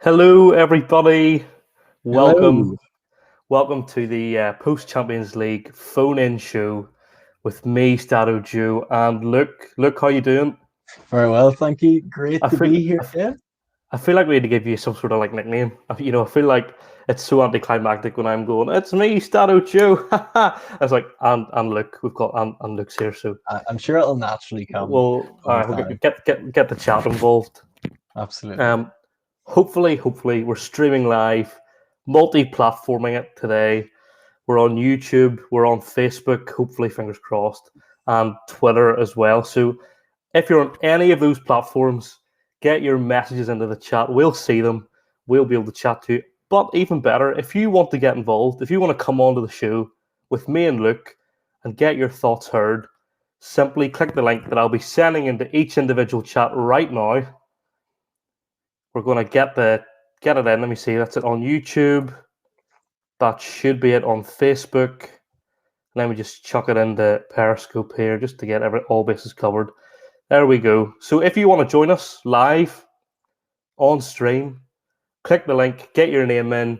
Hello, everybody. Hello. Welcome, welcome to the post Champions League phone-in show with me, StattoJoe and Luke. Luke, how you doing? Very well, thank you. Great I to feel, be here I, again. I feel like we need to give you some sort of like nickname. I feel like it's so anticlimactic when I'm going, "It's me, StattoJoe." I was like, and Luke, we've got and Luke's here, so I'm sure it'll naturally come we'll over we'll time. get the chat involved. Absolutely. Um, hopefully, we're streaming live, multi-platforming it today. We're on YouTube, we're on Facebook, hopefully, fingers crossed, and Twitter as well. So if you're on any of those platforms, get your messages into the chat. We'll see them. We'll be able to chat to you. But even better, if you want to get involved, if you want to come onto the show with me and Luke and get your thoughts heard, simply click the link that I'll be sending into each individual chat right now. We're going to get it in. Let me see. That's it on YouTube. That should be it on Facebook. Let me just chuck it into Periscope here just to get all bases covered. There we go. So if you want to join us live on stream, click the link, get your name in,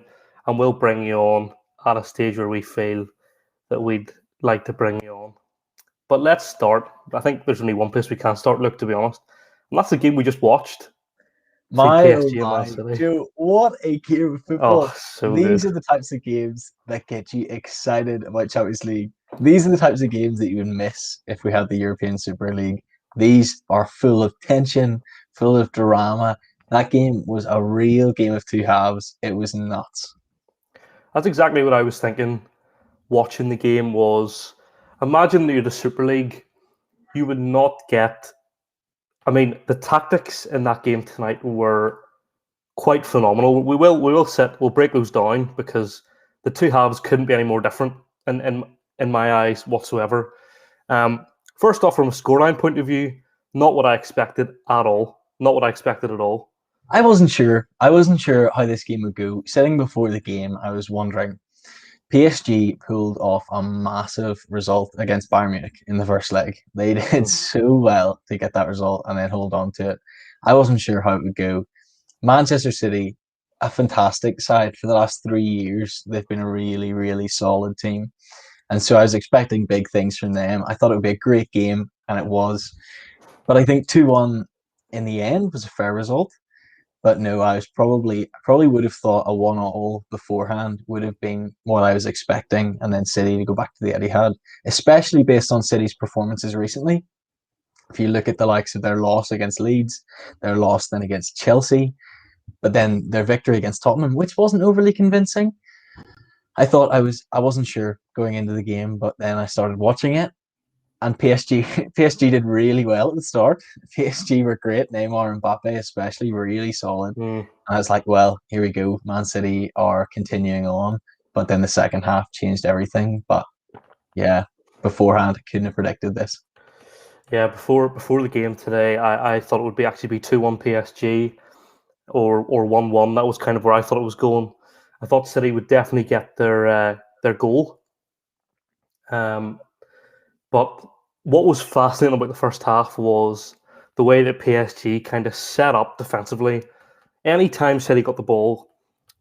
and we'll bring you on at a stage where we feel that we'd like to bring you on. But let's start. I think there's only one place we can start, Luke, to be honest. And that's the game we just watched between My oh PSG and Man my, City. Joe, what a game of Oh, football. so These good. are the types of games that get you excited about Champions League. These are the types of games that you would miss if we had the European Super League. These are full of tension, full of drama. That game was a real game of two halves. It was nuts. That's exactly what I was thinking watching the game was imagine you're the Super League, you would not get. I mean, the tactics in that game tonight were quite phenomenal. We'll break those down because the two halves couldn't be any more different in my eyes whatsoever. First off, from a scoreline point of view, not what I expected at all. Not what I expected at all. I wasn't sure. I wasn't sure how this game would go. Sitting before the game, I was wondering. PSG pulled off a massive result against Bayern Munich in the first leg. They did Mm. so well to get that result and then hold on to it. I wasn't sure how it would go. Manchester City, a fantastic side for the last 3 years. They've been a really, really solid team. And so I was expecting big things from them. I thought it would be a great game, and it was. But I think 2-1 in the end was a fair result. But no, I probably would have thought a 1-1 beforehand would have been what I was expecting, and then City to go back to the Etihad, especially based on City's performances recently. If you look at the likes of their loss against Leeds, their loss then against Chelsea, but then their victory against Tottenham, which wasn't overly convincing. I wasn't sure going into the game, but then I started watching it, and PSG did really well at the start. PSG were great. Neymar and Mbappe especially were really solid. Mm. And I was like, well, here we go. Man City are continuing on. But then the second half changed everything. But yeah, beforehand, I couldn't have predicted this. Yeah, before the game today, I thought it would actually be 2-1 PSG or 1-1. That was kind of where I thought it was going. I thought City would definitely get their goal. Um, but what was fascinating about the first half was the way that PSG kind of set up defensively. Anytime City got the ball,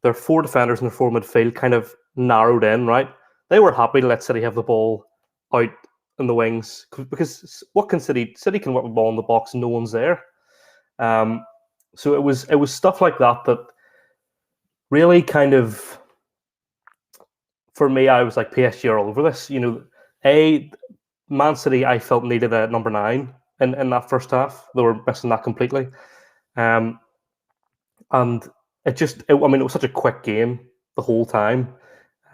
their four defenders in their four midfield kind of narrowed in, right? They were happy to let City have the ball out in the wings because what can City? City can work the ball in the box and no one's there. Um, so it was stuff like that that really kind of, for me, I was like PSG are all over this. A Man City I felt needed a number 9 in that first half. They were missing that completely. Um, and I mean, it was such a quick game the whole time.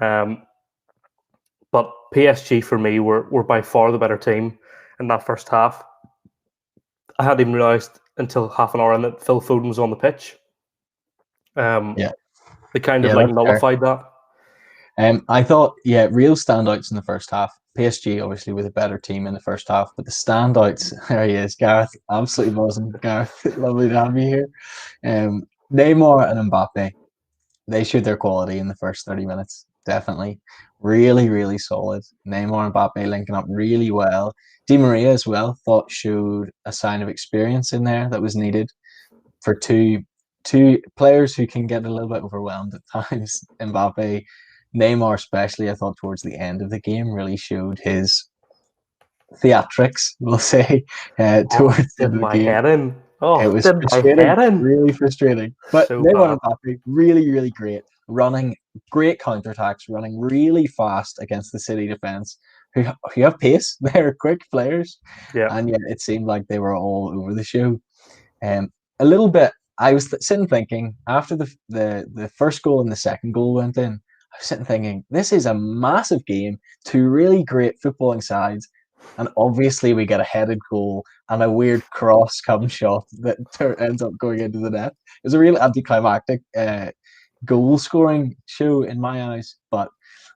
Um, but PSG for me were by far the better team in that first half. I hadn't even realised until half an hour in that Phil Foden was on the pitch. Um, Yeah, they kind of yeah, like that's fair. nullified that. I thought, yeah, real standouts in the first half. PSG obviously with a better team in the first half, but the standouts, there he is, Gareth, absolutely buzzing. Gareth, lovely to have you here. Neymar and Mbappe, they showed their quality in the first 30 minutes. Definitely. Really, really solid. Neymar and Mbappe linking up really well. Di Maria as well, thought showed a sign of experience in there that was needed for two players who can get a little bit overwhelmed at times. Mbappe, Neymar, especially, I thought towards the end of the game really showed his theatrics, we'll say, towards the Did end of the my game. head in. It Oh, was did my frustrating, head in. really frustrating. But So Neymar bad. and Mbappe, really, really great. Running great counterattacks, running really fast against the City defence, who have pace. They're quick players. Yeah. And yet it seemed like they were all over the show. A little bit, I was sitting thinking, after the first goal and the second goal went in, I was sitting thinking, this is a massive game, two really great footballing sides. And obviously, we get a headed goal and a weird cross come shot that ends up going into the net. It was a real anticlimactic goal scoring show in my eyes, but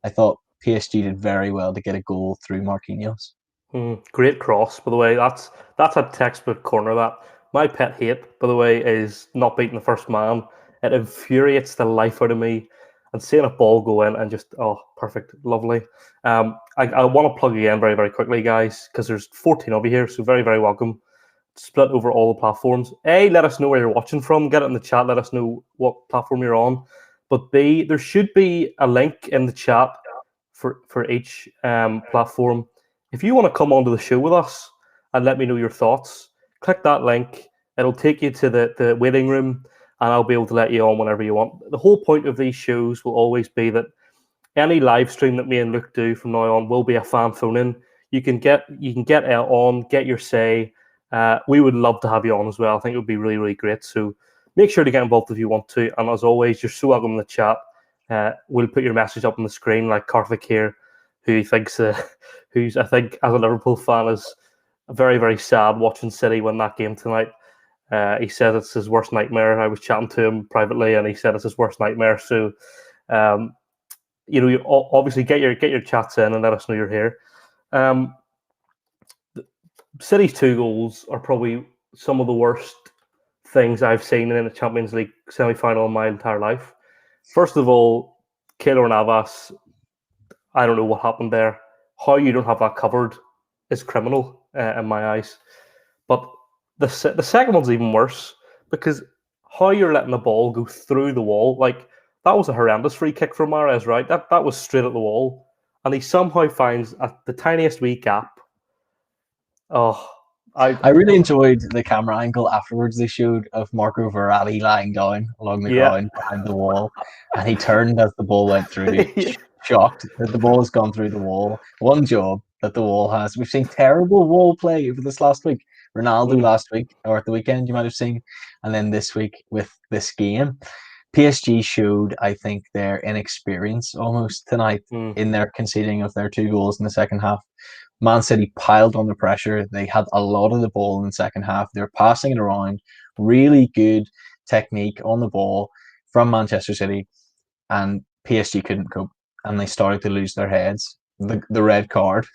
I thought PSG did very well to get a goal through Marquinhos. Great cross, by the way. That's a textbook corner. That my pet hate, by the way, is not beating the first man. It infuriates the life out of me. And seeing a ball go in and just perfect, lovely. I want to plug again very very quickly, guys, because there's 14 of you here, so very very welcome. Split over all the platforms. A, let us know where you're watching from. Get it in the chat. Let us know what platform you're on. But B, there should be a link in the chat for each platform. If you want to come onto the show with us and let me know your thoughts, click that link. It'll take you to the waiting room, and I'll be able to let you on whenever you want. The whole point of these shows will always be that any live stream that me and Luke do from now on will be a fan phone in. You can get on, get your say. We would love to have you on as well. I think it would be really, really great. So make sure to get involved if you want to. And as always, you're so welcome in the chat. We'll put your message up on the screen, like Karthik here, who thinks, who's I think as a Liverpool fan is very, very sad watching City win that game tonight. He said it's his worst nightmare. I was chatting to him privately, and he said it's his worst nightmare. So, you obviously get your chats in and let us know you're here. City's 2 goals are probably some of the worst things I've seen in a Champions League semi-final in my entire life. First of all, Keylor Navas, I don't know what happened there. How you don't have that covered is criminal in my eyes. But the second one's even worse, because how you're letting the ball go through the wall, like that was a horrendous free kick from Mahrez, right? That was straight at the wall, and he somehow finds at the tiniest wee gap. I really enjoyed the camera angle afterwards they showed of Marco Verratti lying down along the ground behind the wall, and he turned as the ball went through, shocked that the ball has gone through the wall. One job that the wall has. We've seen terrible wall play over this last week. Ronaldo last week, or at the weekend, you might have seen, and then this week with this game. PSG showed, I think, their inexperience almost tonight in their conceding of their 2 goals in the second half. Man City piled on the pressure. They had a lot of the ball in the second half. They were passing it around. Really good technique on the ball from Manchester City, and PSG couldn't cope, and they started to lose their heads. The red card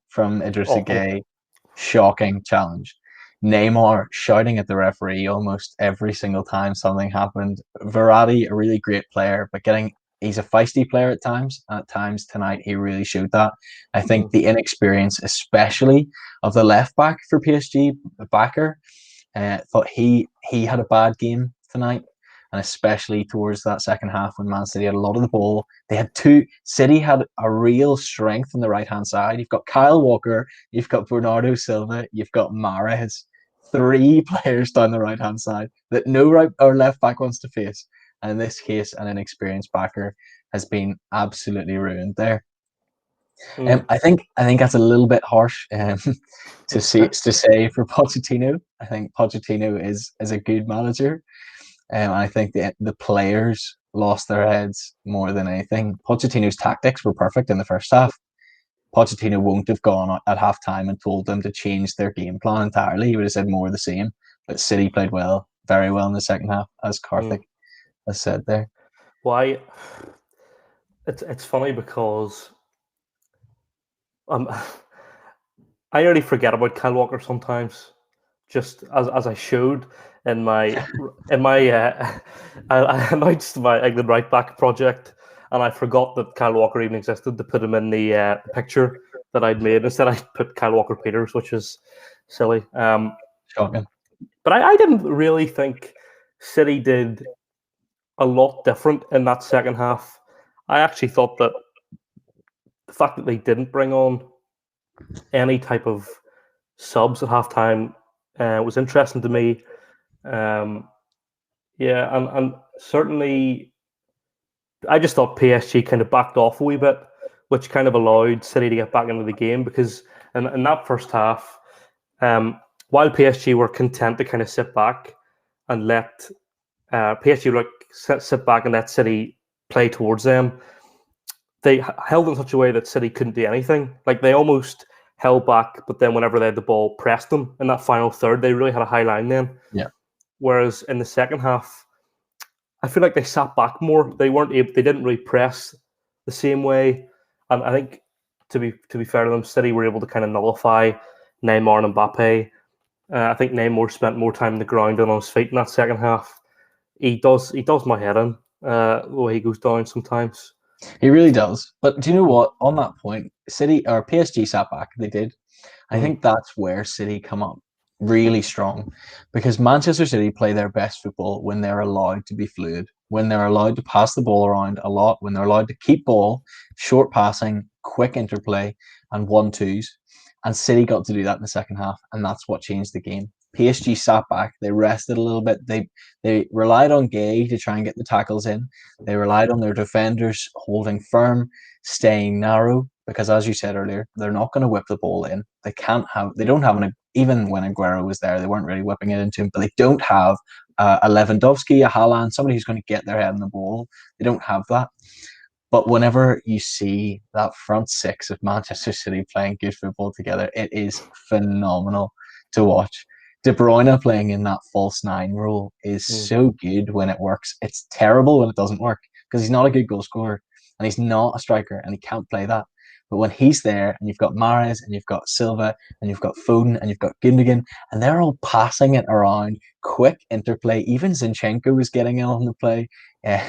from Idrissa Gueye, shocking challenge. Neymar shouting at the referee almost every single time something happened. Verratti, a really great player, but he's a feisty player at times. And at times tonight, he really showed that. I think the inexperience, especially of the left back for PSG, the backer, thought he had a bad game tonight. And especially towards that second half when Man City had a lot of the ball. City had a real strength on the right-hand side. You've got Kyle Walker, you've got Bernardo Silva, you've got Mahrez. 3 players down the right-hand side that no right or left back wants to face. And in this case, an inexperienced backer has been absolutely ruined there. I think that's a little bit harsh to say for Pochettino. I think Pochettino is a good manager. I think the players lost their heads more than anything. Pochettino's tactics were perfect in the first half. Pochettino won't have gone at halftime and told them to change their game plan entirely. He would have said more of the same. But City played well, very well in the second half, as Karthik has said there. Why? It's funny because I nearly forget about Kyle Walker sometimes. Just as I showed in my I announced my England right back project, and I forgot that Kyle Walker even existed to put him in the picture that I'd made. Instead, I put Kyle Walker Peters, which is silly. Shocking. But I didn't really think City did a lot different in that second half. I actually thought that the fact that they didn't bring on any type of subs at halftime was interesting to me. Um, yeah, and certainly I just thought PSG kind of backed off a wee bit, which kind of allowed City to get back into the game because in that first half, um, while PSG were content to kind of sit back and let PSG like sit back and let City play towards them, they held in such a way that City couldn't do anything. Like they almost held back, but then whenever they had the ball, pressed them in that final third. They really had a high line then. Yeah. Whereas in the second half, I feel like they sat back more. They weren't able. They didn't really press the same way. And I think to be fair to them, City were able to kind of nullify Neymar and Mbappe. I think Neymar spent more time on the ground than on his feet in that second half. He does my head in the way he goes down sometimes. He really does. But do you know what? On that point, City or PSG sat back. They did. I Mm. think that's where City come up really strong because Manchester City play their best football when they're allowed to be fluid, when they're allowed to pass the ball around a lot, when they're allowed to keep ball, short passing, quick interplay, and 1-2s. And City got to do that in the second half, and that's what changed the game. PSG sat back, they rested a little bit. They relied on Gay to try and get the tackles in. They relied on their defenders holding firm, staying narrow, because as you said earlier, they're not going to whip the ball in. They don't have even when Aguero was there, they weren't really whipping it into him, but they don't have a Lewandowski, a Haaland, somebody who's going to get their head on the ball. They don't have that. But whenever you see that front six of Manchester City playing good football together, it is phenomenal to watch. De Bruyne playing in that false nine role is Mm. so good when it works. It's terrible when it doesn't work because he's not a good goal scorer and he's not a striker and he can't play that. But when he's there and you've got Mahrez and you've got Silva and you've got Foden and you've got Gundogan and they're all passing it around, quick interplay. Even Zinchenko was getting in on the play.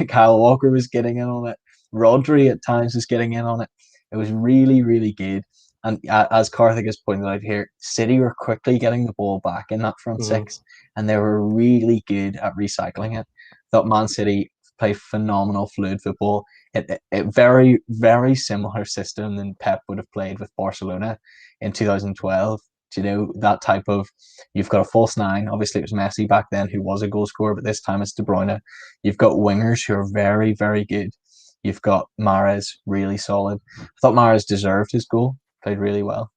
Kyle Walker was getting in on it. Rodri at times was getting in on it. It was really, really good. And as Karthik has pointed out here, City were quickly getting the ball back in that front Mm. six, and they were really good at recycling it. Thought Man City play phenomenal fluid football. It very, very similar system than Pep would have played with Barcelona in 2012. You know, that type of, you've got a false nine. Obviously, it was Messi back then who was a goal scorer, but this time it's De Bruyne. You've got wingers who are very, very good. You've got Mahrez, really solid. I thought Mahrez deserved his goal, played really well.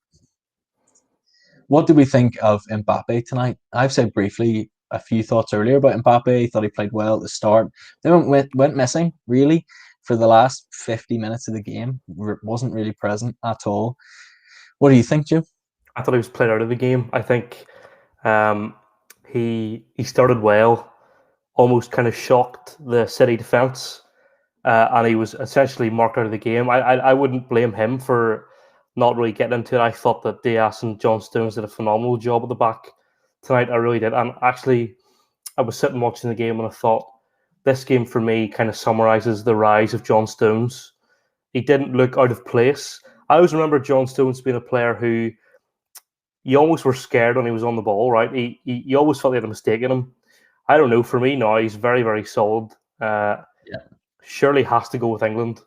What do we think of Mbappe tonight? I've said briefly a few thoughts earlier about Mbappe. Thought he played well at the start. Then went missing, really, for the last 50 minutes of the game. Wasn't really present at all. What do you think, Joe? I thought he was played out of the game. I think um, he started well, almost kind of shocked the City defense, and he was essentially marked out of the game. I wouldn't blame him for not really getting into it. I thought that Diaz and John Stones did a phenomenal job at the back tonight. I really did. And actually, I was sitting watching the game and I thought this game for me kind of summarizes the rise of John Stones. He didn't look out of place. I always remember John Stones being a player who you almost were scared when he was on the ball, right? You always felt you had a mistake in him. I don't know. For me now, he's very, very solid. Yeah. Surely has to go with England to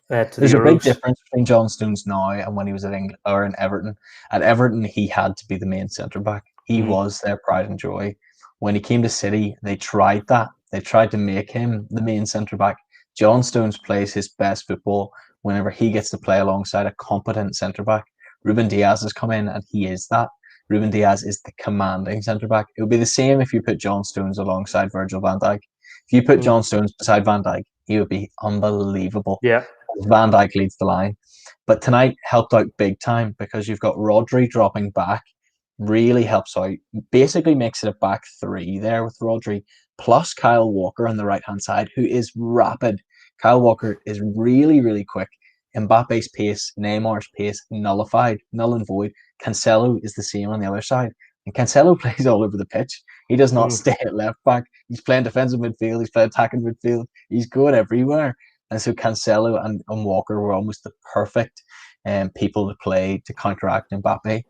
the There's a big Euros. difference between John Stones now and when he was at England or in Everton. At Everton, he had to be the main centre back. He Mm, was their pride and joy. When he came to City, they tried that. They tried to make him the main centre back. John Stones plays his best football whenever he gets to play alongside a competent centre back. Ruben Diaz has come in and he is that. Ruben Diaz is the commanding centre back. It would be the same if you put John Stones alongside Virgil van Dijk. If you put mm, John Stones beside Van Dijk, he would be unbelievable. yeah. Van Dijk leads the line. But tonight helped out big time because you've got Rodri dropping back, really helps out. Basically makes it a back three there with Rodri, plus Kyle Walker on the right hand side, who is rapid. Kyle Walker is really, really quick. Mbappe's pace, Neymar's pace, nullified, null and void. Cancelo is the same on the other side. And Cancelo plays all over the pitch. He does not Mm. stay at left back. He's playing defensive midfield. He's playing attacking midfield. He's going everywhere. And so Cancelo and Walker were almost the perfect people to play to counteract Mbappe.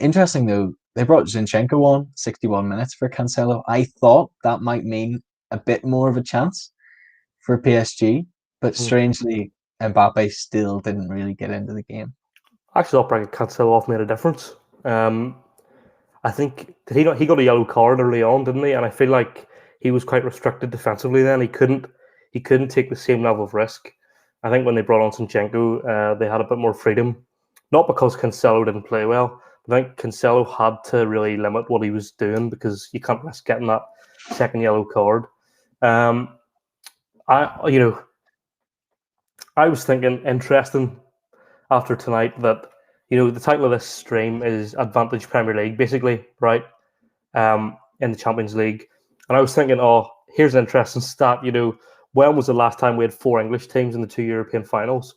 Interesting though, they brought Zinchenko on 61 minutes for Cancelo. I thought that might mean a bit more of a chance for PSG, but strangely, Mbappe still didn't really get into the game. Actually, not bringing Cancelo off made a difference. I think he got a yellow card early on, didn't he? And I feel like he was quite restricted defensively. Then he couldn't take the same level of risk. I think when they brought on Zinchenko, they had a bit more freedom. Not because Cancelo didn't play well, but I think Cancelo had to really limit what he was doing because you can't risk getting that second yellow card. I was thinking interesting after tonight that the title of this stream is Advantage Premier League, basically, right? In the Champions League, and I was thinking, here's an interesting stat. When was the last time we had 4 English teams in the 2 European finals?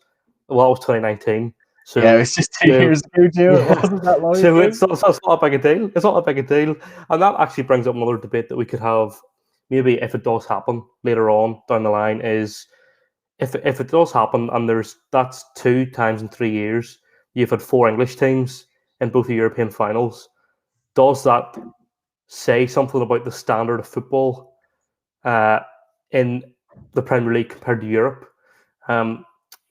Well, it was 2019. So yeah, it was just 2 years ago, Joe. Yeah. It wasn't that long so ago. it's not a big a deal. It's not a big a deal, and that actually brings up another debate that we could have, maybe if it does happen later on down the line. Is if it does happen, and that's 2 times in 3 years, you've had 4 English teams in both the European finals. Does that say something about the standard of football in the Premier League compared to Europe?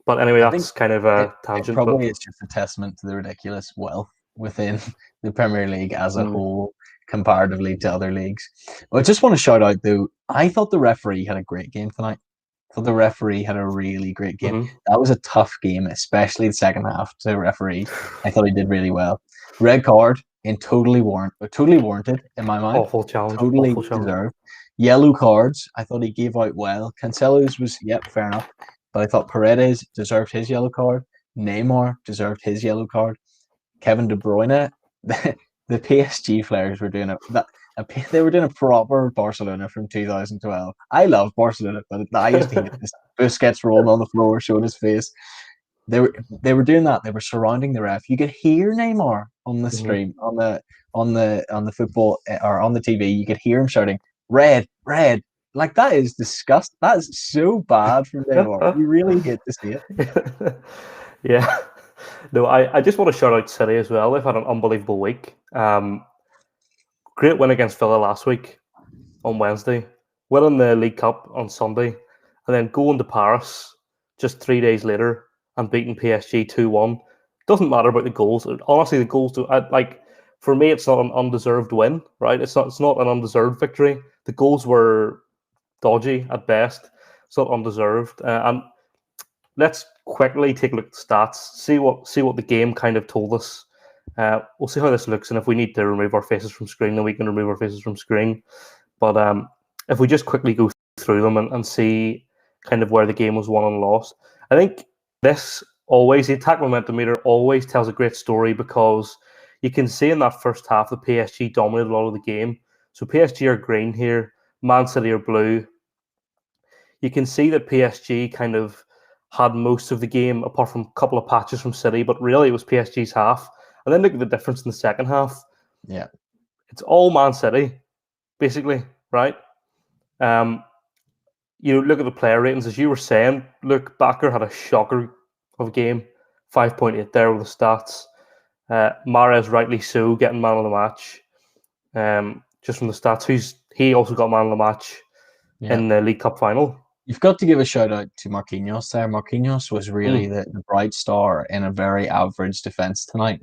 But anyway, that's kind of a tangent. It probably is just a testament to the ridiculous wealth within the Premier League as a whole, comparatively to other leagues. Well, I just want to shout out, though, I thought the referee had a great game tonight. I thought the referee had a really great game. That was a tough game, especially the second half to referee. I thought he did really well. Red card totally warranted in my mind. Awful challenge. Totally deserved. Yellow cards, I thought he gave out well. Cancelo's was, fair enough. But I thought Paredes deserved his yellow card. Neymar deserved his yellow card. Kevin De Bruyne, the PSG players were doing they were doing a proper Barcelona from 2012. I love Barcelona, but I used to hate this. Busquets rolling on the floor, showing his face. They were doing that. They were surrounding the ref. You could hear Neymar on the stream, on the football or on the TV. You could hear him shouting, "Red, red." Like, that is disgusting. That is so bad from Neymar. You really hate to see it. Yeah. No, I just want to shout out City as well. They've had an unbelievable week. Great win against Villa last week on Wednesday. Winning the League Cup on Sunday. And then going to Paris just 3 days later and beating PSG 2-1. Doesn't matter about the goals. Honestly, the goals for me, it's not an undeserved win, right? It's not an undeserved victory. The goals were dodgy at best. It's not undeserved. And let's quickly take a look at the stats, see what the game kind of told us. We'll see how this looks, and if we need to remove our faces from screen, then we can remove our faces from screen. But if we just quickly go through them and see kind of where the game was won and lost, I think the attack momentum meter always tells a great story, because you can see in that first half the PSG dominated a lot of the game. So PSG are green here, Man City are blue. You can see that PSG kind of had most of the game, apart from a couple of patches from City, but really it was PSG's half. And then look at the difference in the second half. Yeah. It's all Man City, basically, right? Look at the player ratings, as you were saying. Look, Bakker had a shocker of a game, 5.8 there with the stats. Mahrez, rightly so, getting man of the match. Just from the stats, he also got man of the match in the League Cup final. You've got to give a shout out to Marquinhos there. Marquinhos was really the bright star in a very average defence tonight.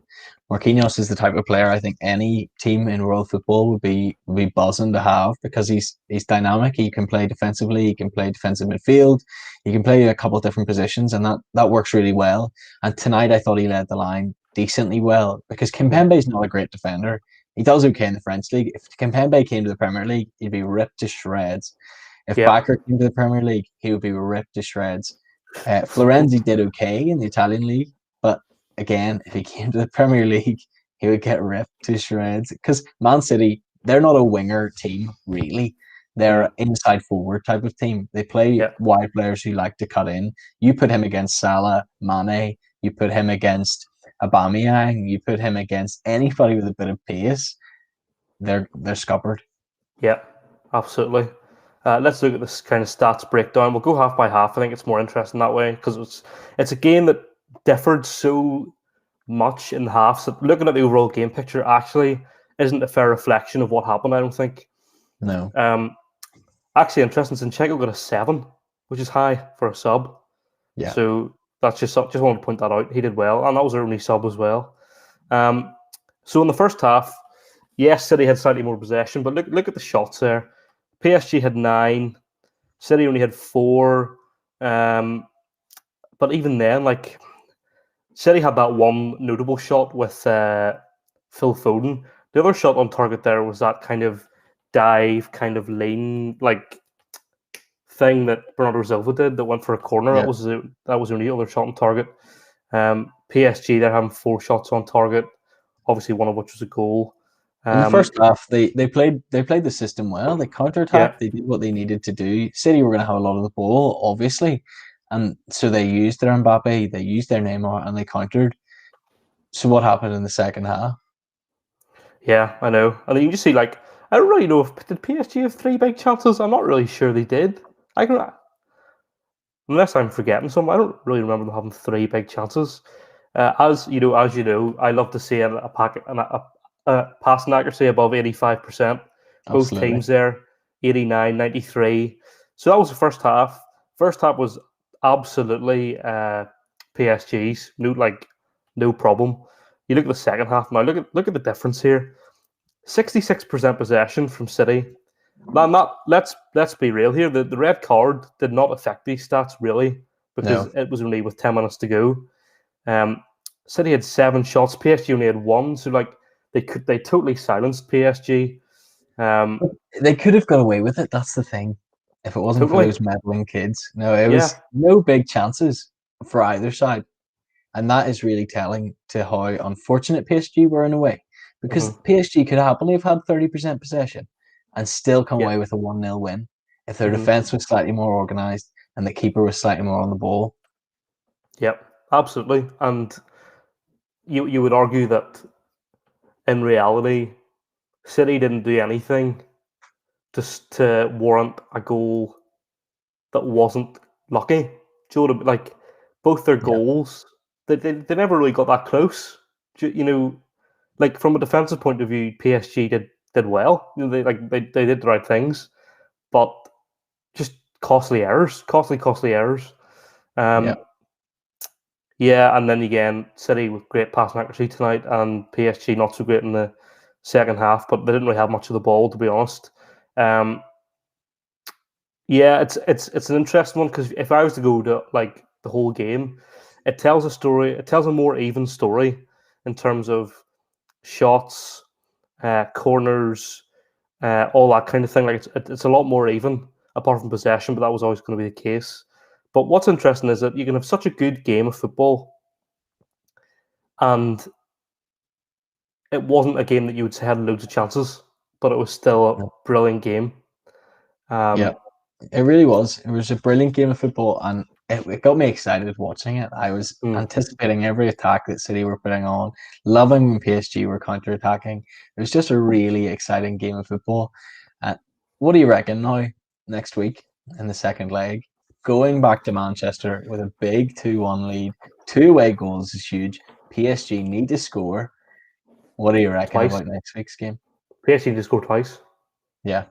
Marquinhos is the type of player I think any team in world football would be buzzing to have, because he's dynamic. He can play defensively, he can play defensive midfield, he can play a couple of different positions, and that works really well. And tonight I thought he led the line decently well, because Kimpembe is not a great defender. He does okay in the French league. If Kimpembe came to the Premier League, he'd be ripped to shreds. If Bakker came to the Premier League, he would be ripped to shreds. Florenzi did okay in the Italian league, but again, if he came to the Premier League, he would get ripped to shreds. Because Man City, they're not a winger team, really. They're an inside forward type of team. They play wide players who like to cut in. You put him against Salah, Mane, you put him against Aubameyang, you put him against anybody with a bit of pace, they're scuppered. Yeah, absolutely. Let's look at this kind of stats breakdown. We'll go half by half. I think it's more interesting that way, because it's a game that differed so much in halves. So looking at the overall game picture, actually, isn't a fair reflection of what happened, I don't think. No. Actually, interesting, Zinchenko got a 7, which is high for a sub. Yeah. So that's just wanted to point that out. He did well, and that was our only sub as well. So in the first half, yes, City had slightly more possession, but look at the shots there. PSG had 9, City only had 4. But even then, like, City had that one notable shot with Phil Foden. The other shot on target there was that kind of dive, kind of lean, like thing that Bernardo Silva did that went for a corner. Yeah. That was the only other shot on target. PSG, they're having 4 shots on target, obviously one of which was a goal. In the first half, they played the system well. They counterattacked. Yeah. They did what they needed to do. City were going to have a lot of the ball, obviously, and so they used their Mbappe, they used their Neymar, and they countered. So what happened in the second half? Yeah, I know. And then you just see, like, I don't really know if did PSG have 3 big chances. I'm not really sure they did. I can, unless I'm forgetting some. I don't really remember them having 3 big chances. As you know, I love to see a passing accuracy above 85%. Both Absolutely. teams there, 89, 93. So that was the first half. First half was absolutely PSG's. No problem. You look at the second half now. Look at the difference here. 66% possession from City. Now, let's be real here. The red card did not affect these stats really because No. it was only with 10 minutes to go. City had 7 shots. PSG only had 1. So like they totally silenced PSG. They could have got away with it. That's the thing. If it wasn't for Totally. those meddling kids, no, it Yeah. was no big chances for either side, and that is really telling to how unfortunate PSG were in a way, because Mm-hmm. PSG could happily have had 30% possession and still come Yeah. away with a 1-0 win if their Mm-hmm. defense was slightly more organized and the keeper was slightly more on the ball. Yep. Absolutely. And you would argue that in reality, City didn't do anything just to warrant a goal that wasn't lucky. Do you know what I mean? Like both their Yeah, goals, they never really got that close. You know, like from a defensive point of view, PSG did well. You know, they did the right things, but just costly errors, costly errors. yeah, Um, yeah, and then again, City with great passing accuracy tonight, and PSG not so great in the second half, but they didn't really have much of the ball, to be honest. Um, yeah, it's an interesting one because if I was to go to like the whole game, it tells a story. It tells a more even story in terms of shots, corners, all that kind of thing. Like it's a lot more even apart from possession, but that was always going to be the case. But what's interesting is that you can have such a good game of football, and it wasn't a game that you would say had loads of chances, but it was still a no, brilliant game. yeah. Um, It really was. It was a brilliant game of football, and it got me excited watching it. I was mm, anticipating every attack that City were putting on, loving when PSG were counter-attacking. It was just a really exciting game of football. What do you reckon now, next week in the second leg? Going back to Manchester with a big 2-1 lead, 2 away goals is huge. PSG need to score. What do you reckon twice. about next week's game? PSG just scored twice. Yeah,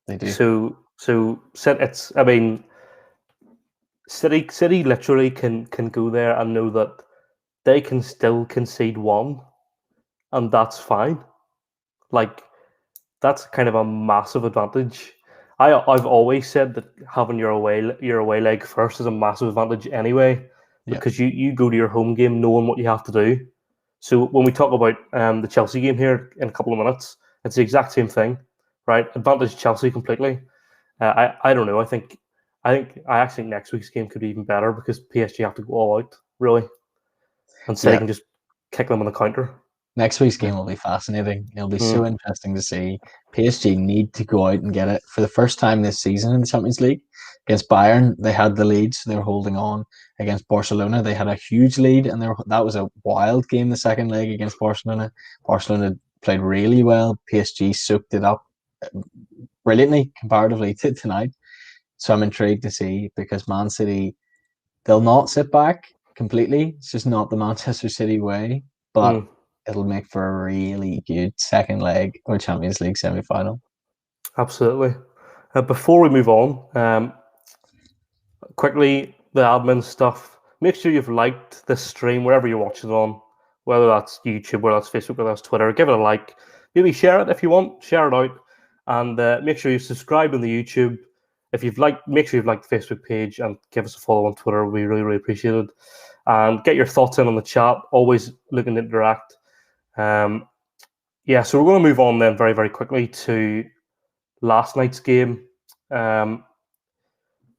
they do. So it's. I mean, City literally can go there and know that they can still concede 1, and that's fine. Like that's kind of a massive advantage. I've always said that having your away leg first is a massive advantage anyway, Yeah, because you go to your home game knowing what you have to do. So when we talk about the Chelsea game here in a couple of minutes, it's the exact same thing, right? Advantage Chelsea completely. I don't know. I actually think next week's game could be even better because PSG have to go all out really, and City yeah. can just kick them on the counter. Next week's game will be fascinating. It'll be so Mm, interesting to see. PSG need to go out and get it for the first time this season in the Champions League. Against Bayern, they had the lead, so they were holding on. Against Barcelona, they had a huge lead, and that was a wild game. The second leg against Barcelona, Barcelona played really well. PSG soaked it up brilliantly comparatively to tonight. So I'm intrigued to see because Man City, they'll not sit back completely. It's just not the Manchester City way, but mm. it'll make for a really good second leg or Champions League semi-final. Absolutely. Before we move on, quickly, the admin stuff. Make sure you've liked this stream wherever you're watching it on, whether that's YouTube, whether that's Facebook, whether that's Twitter. Give it a like. Maybe share it if you want. Share it out, and make sure you subscribe on the YouTube. If you've liked, make sure you've liked the Facebook page and give us a follow on Twitter. We really, really appreciate it. And get your thoughts in on the chat. Always looking to interact. Yeah, so we're going to move on then very, very quickly to last night's game.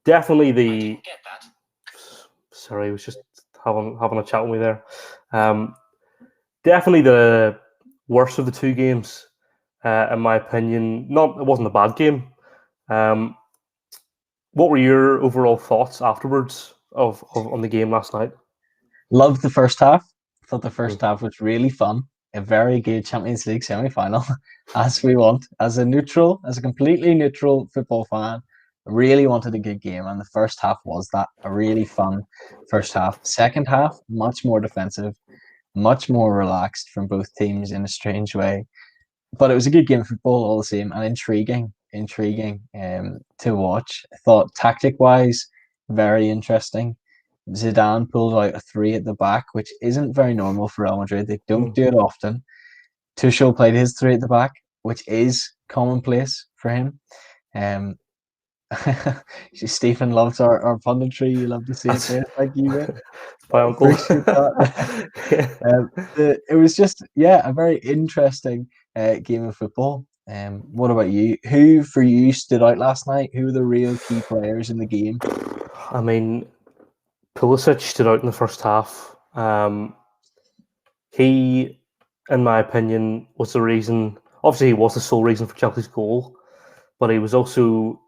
Definitely the. Sorry, I was just having a chat with me there. Definitely the worst of the two games, in my opinion. It wasn't a bad game. What were your overall thoughts afterwards on the game last night? Loved the first half. Thought the first half was really fun. A very good Champions League semi-final, as we want. As a completely neutral football fan, really wanted a good game, and the first half was that. A really fun first half. Second half, much more defensive, much more relaxed from both teams in a strange way. But it was a good game of football all the same, and intriguing to watch. I thought tactic-wise, very interesting. Zidane pulled out a three at the back, which isn't very normal for Real Madrid. They don't do it often. Tuchel played his three at the back, which is commonplace for him. Stephen loves our punditry. You love to see it there. Thank you, mate. My uncle. Appreciate that. It was just, a very interesting game of football. What about you? Who for you stood out last night? Who were the real key players in the game? I mean, Pulisic stood out in the first half. He, in my opinion, was the reason. Obviously, he was the sole reason for Chelsea's goal, but he was also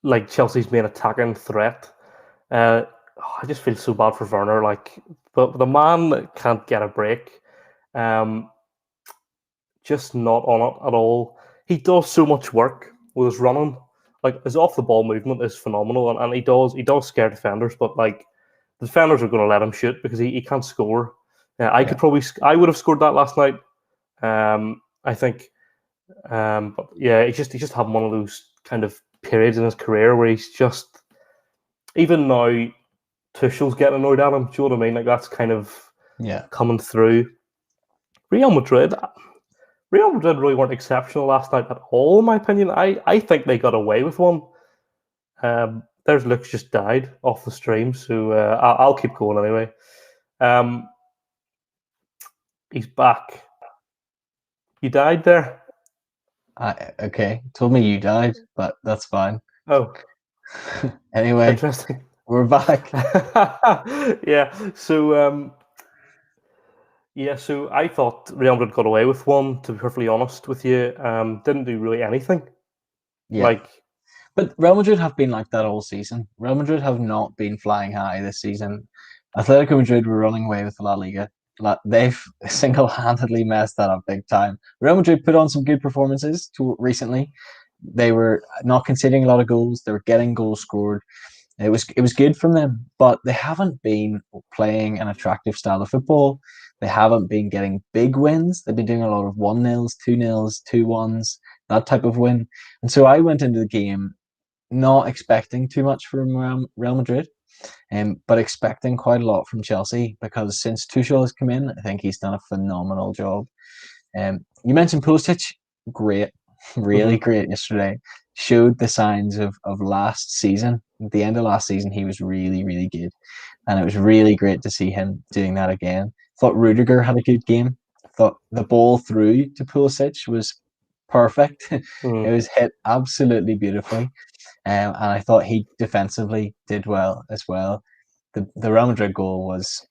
like Chelsea's main attacking threat. I just feel so bad for Werner. But the man can't get a break. Just not on it at all. He does so much work with his running. Like his off the ball movement is phenomenal, and he does scare defenders. But like the defenders are going to let him shoot because he can't score. I would have scored that last night. I think. But yeah, he's just having one of those kind of periods in his career where he's just, even now, Tuchel's getting annoyed at him. Do you know what I mean? Like that's kind of coming through. Real Madrid really weren't exceptional last night at all, in my opinion. I think they got away with one. There's Luke's just died off the stream, so I'll keep going anyway. He's back. You died there? Okay, told me you died, but that's fine. Oh. Anyway, interesting. We're back. Yeah, so so I thought Real Madrid got away with one, to be perfectly honest with you. Didn't do really anything. Yeah. But Real Madrid have been like that all season. Real Madrid have not been flying high this season. Atletico Madrid were running away with La Liga. They've single-handedly messed that up big time. Real Madrid put on some good performances recently. They were not conceding a lot of goals. They were getting goals scored. It was good from them, but they haven't been playing an attractive style of football. They haven't been getting big wins. They've been doing a lot of 1-0s, 2-0s, 2-1s, that type of win. And so I went into the game not expecting too much from Real Madrid, but expecting quite a lot from Chelsea, because since Tuchel has come in, I think he's done a phenomenal job. You mentioned Pulisic, great, really great yesterday. Showed the signs of last season. At the end of last season, he was really, really good. And it was really great to see him doing that again. Thought Rudiger had a good game. Thought the ball through to Pulisic was perfect. It was hit absolutely beautifully. And I thought he defensively did well as well. The Real Madrid goal was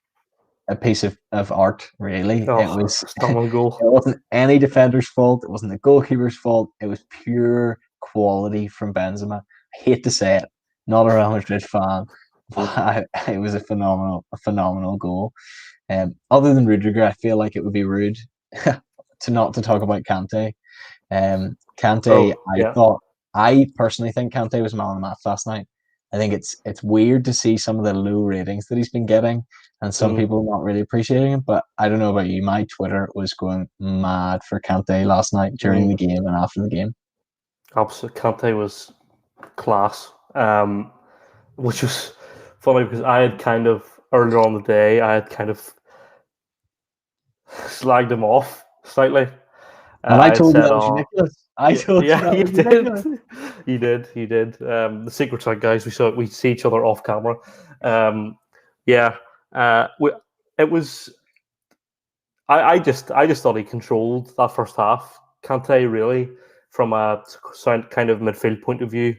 a piece of art, really. It was goal. It wasn't any defender's fault. It wasn't the goalkeeper's fault. It was pure quality from Benzema. I hate to say it, not a Real Madrid fan, but it was a phenomenal goal. Other than Rudiger, I feel like it would be rude to not to talk about Kante. Kante, I personally think Kante was man of the match last night. I think it's weird to see some of the low ratings that he's been getting, and some Mm, people not really appreciating him. But I don't know about you. My Twitter was going mad for Kante last night during the mm. game and after the game. Absolutely, Kante was class. Which was funny because I had kind of earlier on the day I had kind of slagged him off slightly. And I I had told you said, that was "Oh, ridiculous. I yeah, told you yeah, that you was did, ridiculous. you did." The secret's like, guys, we see each other off camera. Um, yeah, it was. I just thought he controlled that first half. Kante really, from a kind of midfield point of view.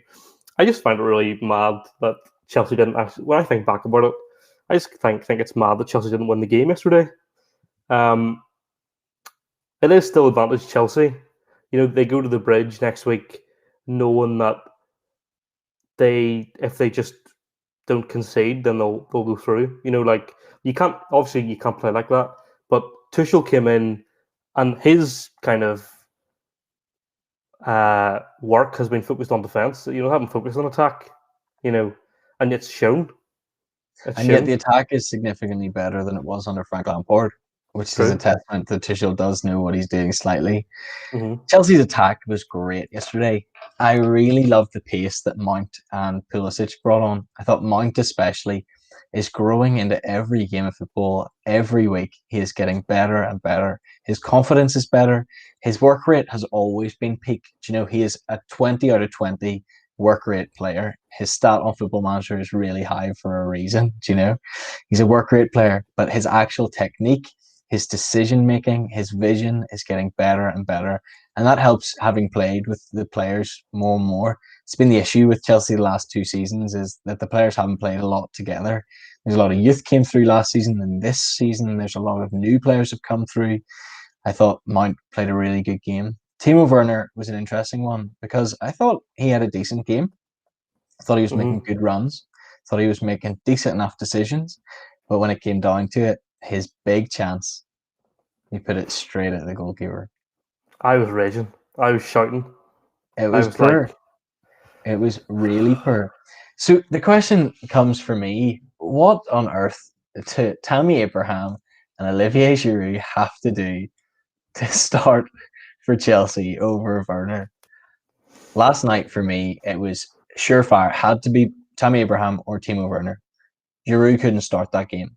I just find it really mad that Chelsea didn't actually. When I think back about it, I just think it's mad that Chelsea didn't win the game yesterday. Um, it is still advantage Chelsea. They go to the bridge next week, knowing that if they just don't concede, then they'll go through. Like you can't play like that. But Tuchel came in, and his kind of work has been focused on defense. Haven't focused on attack. You know, and it's shown. It's And yet the shown. attack is significantly better than it was under Frank Lampard, which is a True. testament that Tuchel does know what he's doing slightly. Hmm. Chelsea's attack was great yesterday. I really loved the pace that Mount and Pulisic brought on. I thought Mount especially is growing into every game of football. Every week he is getting better and better. His confidence is better. His work rate has always been peak. Do you know, he is a 20 out of 20 work rate player. His stat on Football Manager is really high for a reason. Do you know? He's a work rate player, but his actual technique, his decision making, his vision is getting better and better. And that helps having played with the players more and more. It's been the issue with Chelsea the last 2 seasons is that the players haven't played a lot together. There's a lot of youth came through last season, and this season there's a lot of new players have come through. I thought Mount played a really good game. Timo Werner was an interesting one because I thought he had a decent game. I thought he was making Hmm. good runs. I thought he was making decent enough decisions. But when it came down to it, his big chance, he put it straight at the goalkeeper. I was raging. I was shouting. It I was was like, poor. It was really poor. So the question comes for me: what on earth to Tammy Abraham and Olivier Giroud have to do to start for Chelsea over Werner? Last night for me, it was surefire. Had to be Tammy Abraham or Timo Werner. Giroud couldn't start that game.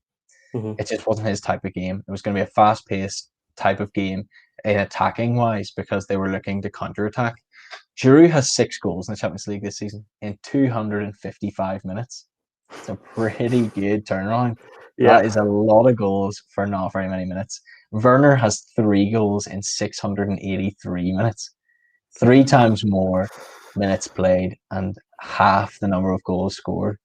mhm, It just wasn't his type of game. It was going to be a fast-paced type of game in attacking wise because they were looking to counter-attack. Giroud has 6 goals in the Champions League this season in 255 minutes. It's a pretty good turnaround. That yeah, is a lot of goals for not very many minutes. Werner has 3 goals in 683 minutes, 3 times more minutes played and half the number of goals scored.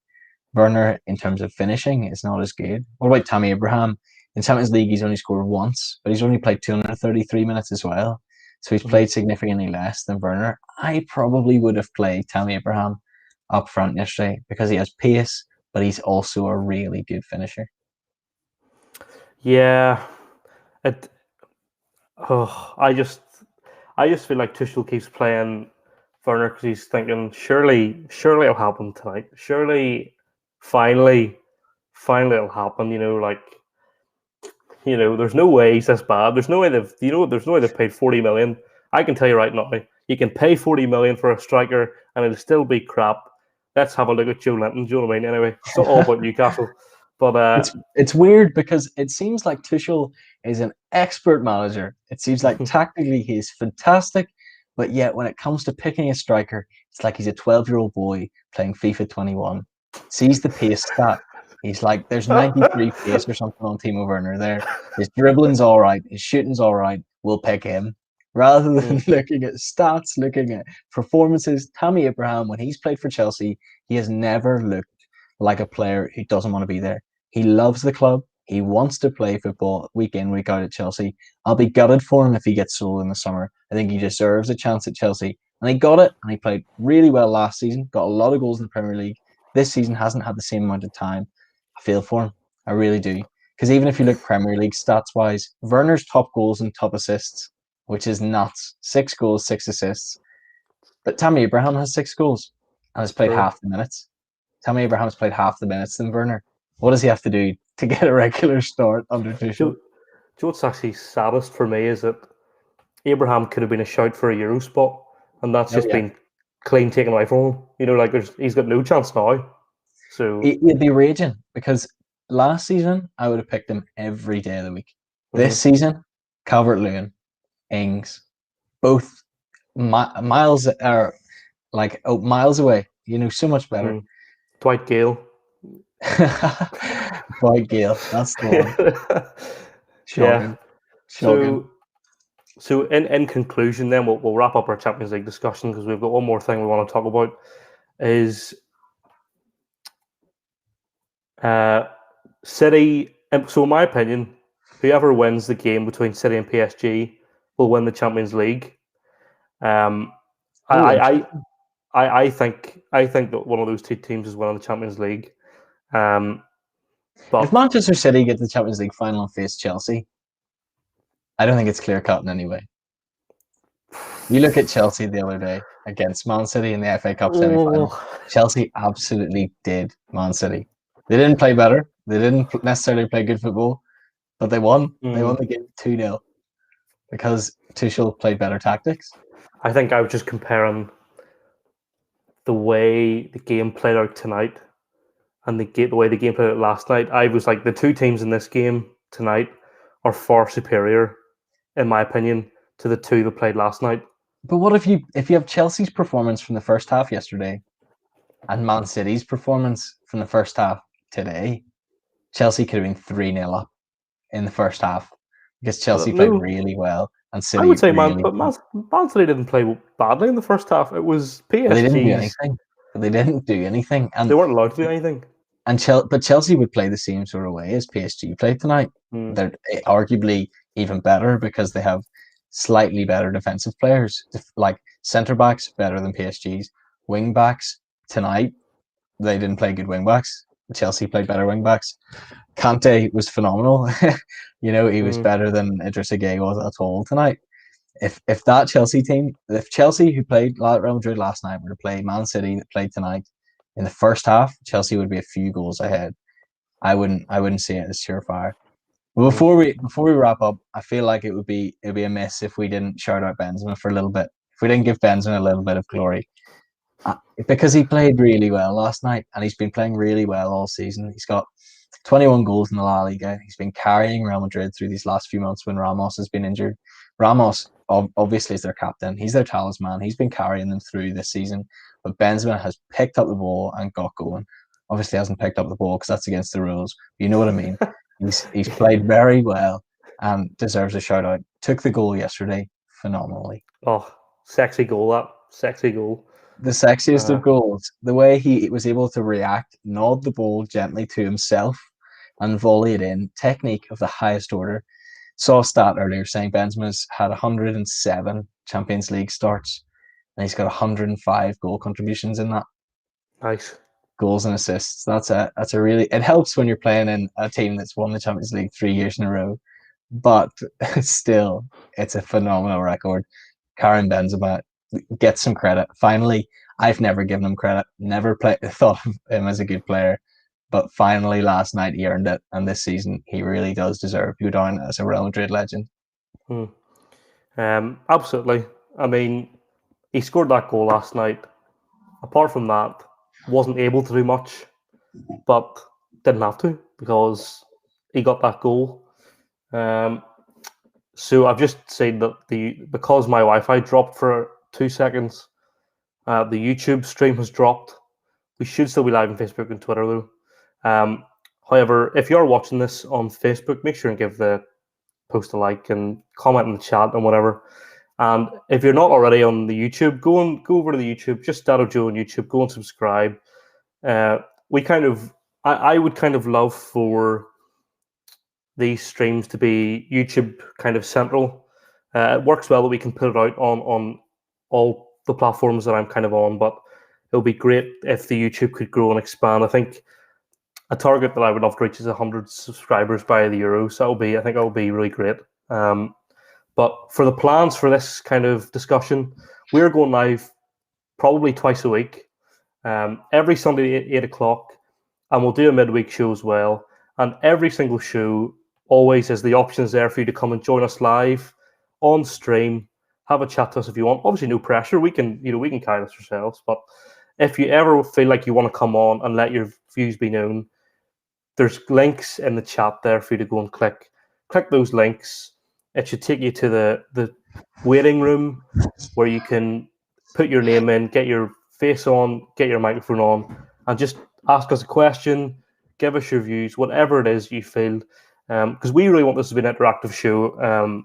Werner, in terms of finishing, is not as good. What about Tammy Abraham? In Champions League, he's only scored once, but he's only played 233 minutes as well. So he's mhm. played significantly less than Werner. I probably would have played Tammy Abraham up front yesterday because he has pace, but he's also a really good finisher. Yeah. It. Oh, I just feel like Tuchel keeps playing Werner because he's thinking, surely it'll happen tonight. Surely, finally, finally it'll happen. There's no way he's this bad. There's no way they've paid 40 million. I can tell you right now, you can pay 40 million for a striker and it'll still be crap. Let's have a look at Joe Linton. Do you know what I mean? Anyway, it's not all about Newcastle, but It's weird because it seems like Tuchel is an expert manager. It seems like tactically he's fantastic, but yet when it comes to picking a striker, it's like he's a 12-year-old boy playing FIFA 21. Sees the pace stat. He's like, there's 93 pace or something on Timo Werner there. His dribbling's all right. His shooting's all right. We'll pick him. Rather than mm, looking at stats, looking at performances, Tammy Abraham, when he's played for Chelsea, he has never looked like a player who doesn't want to be there. He loves the club. He wants to play football week in, week out at Chelsea. I'll be gutted for him if he gets sold in the summer. I think he deserves a chance at Chelsea. And he got it, and he played really well last season, got a lot of goals in the Premier League. This season hasn't had the same amount of time. I feel for him. I really do. Because even if you look Premier League stats wise, Werner's top goals and top assists, which is nuts. 6 goals, 6 assists. But Tammy Abraham has 6 goals and has that's played true. half the minutes. Tammy Abraham's played half the minutes than Werner. What does he have to do to get a regular start under Do, Tuchel? do you know what's actually saddest for me is that Abraham could have been a shout for a Euro spot, and that's Oh just yeah, been clean taken away from him. You know, like he's got no chance now. So he'd be raging because last season I would have picked him every day of the week. This mhm, season, Calvert-Lewin, Ings, both miles are like miles away. So much better. mhm. Dwight Gale. Boy, Gale, that's the one. Yeah. Shocking, shocking. So in conclusion, then we'll wrap up our Champions League discussion because we've got one more thing we want to talk about. Is City? So in my opinion, whoever wins the game between City and PSG will win the Champions League. Um, I, Oh, I, I, interesting. I think that one of those two teams is winning the Champions League. If But Manchester City get the Champions League final and face Chelsea, I don't think it's clear cut in any way. You look at Chelsea the other day against Man City in the FA Cup semi final. oh, Chelsea absolutely did Man City. They didn't play better. They didn't necessarily play good football, but they won. They won the game 2-0 because Tuchel played better tactics. I think I was just comparing the way the game played out tonight and the way the game played out last night. I was like, the two teams in this game tonight are far superior, in my opinion, to the two that played last night. But what if you have Chelsea's performance from the first half yesterday and Man City's performance from the first half today? Chelsea could have been 3-0 up in the first half because Chelsea played No, really well and I City would say really Man City didn't play badly in the first half. It was but they didn't do PSG's. anything. But they didn't do anything. They weren't allowed to do anything. But Chelsea would play the same sort of way as PSG played tonight. Hmm. They're arguably even better because they have slightly better defensive players, like centre backs better than PSG's. Wing backs tonight, they didn't play good wing backs. Chelsea played better wing backs. Kante was phenomenal. He was Hmm. better than Idrissa Gueye was at all tonight. If that Chelsea team, if Chelsea who played Real Madrid last night were to play Man City that played tonight in the first half, Chelsea would be a few goals ahead. I wouldn't see it as surefire. But Hmm. before we wrap up, I feel like it'd be a miss if we didn't shout out Benzema for a little bit. If we didn't give Benzema a little bit of glory, because he played really well last night and he's been playing really well all season. He's got 21 goals in the La Liga. He's been carrying Real Madrid through these last few months when Ramos has been injured. Ramos obviously is their captain. He's their talisman. He's been carrying them through this season. But Benzema has picked up the ball and got going. Obviously hasn't picked up the ball because that's against the rules. But you know what I mean. He's played very well and deserves a shout out. Took the goal yesterday phenomenally. Oh, sexy goal! That sexy goal. The sexiest Uh, of goals. The way he was able to react, nod the ball gently to himself, and volley it in. Technique of the highest order. Saw a stat earlier saying Benzema's had 107 Champions League starts, and he's got 105 goal contributions in that. nice. Goals and assists. That's a really. It helps when you're playing in a team that's won the Champions League 3 years in a row, but still, it's a phenomenal record. Karim Benzema gets some credit. Finally, I've never given him credit. Never thought of him as a good player, but finally last night he earned it, and this season he really does deserve to go down as a Real Madrid legend. Hmm. Absolutely. I mean, he scored that goal last night. Apart from that, wasn't able to do much, but didn't have to because he got that goal. Um, so I've just said that because my Wi-Fi dropped for 2 seconds, the YouTube stream has dropped. We should still be live on Facebook and Twitter though. However, if you're watching this on Facebook, make sure and give the post a like and comment in the chat and whatever. And if you're not already on the YouTube, go over to the YouTube, just StattoJoe on YouTube, go and subscribe. We kind of, I would kind of love for these streams to be YouTube kind of central. It works well that we can put it out on all the platforms that I'm kind of on, but it would be great if the YouTube could grow and expand. I think a target that I would love to reach is 100 subscribers by the Euro. So I think that would be really great. But for the plans for this kind of discussion, we're going live probably twice a week. every Sunday at 8 o'clock, and we'll do a midweek show as well. And every single show always has the options there for you to come and join us live on stream, have a chat to us if you want. Obviously, no pressure. We can carry this ourselves. But if you ever feel like you want to come on and let your views be known, there's links in the chat there for you to go and click. Click those links. It should take you to the waiting room where you can put your name in, get your face on, get your microphone on, and just ask us a question, give us your views, whatever it is you feel. Because we really want this to be an interactive show.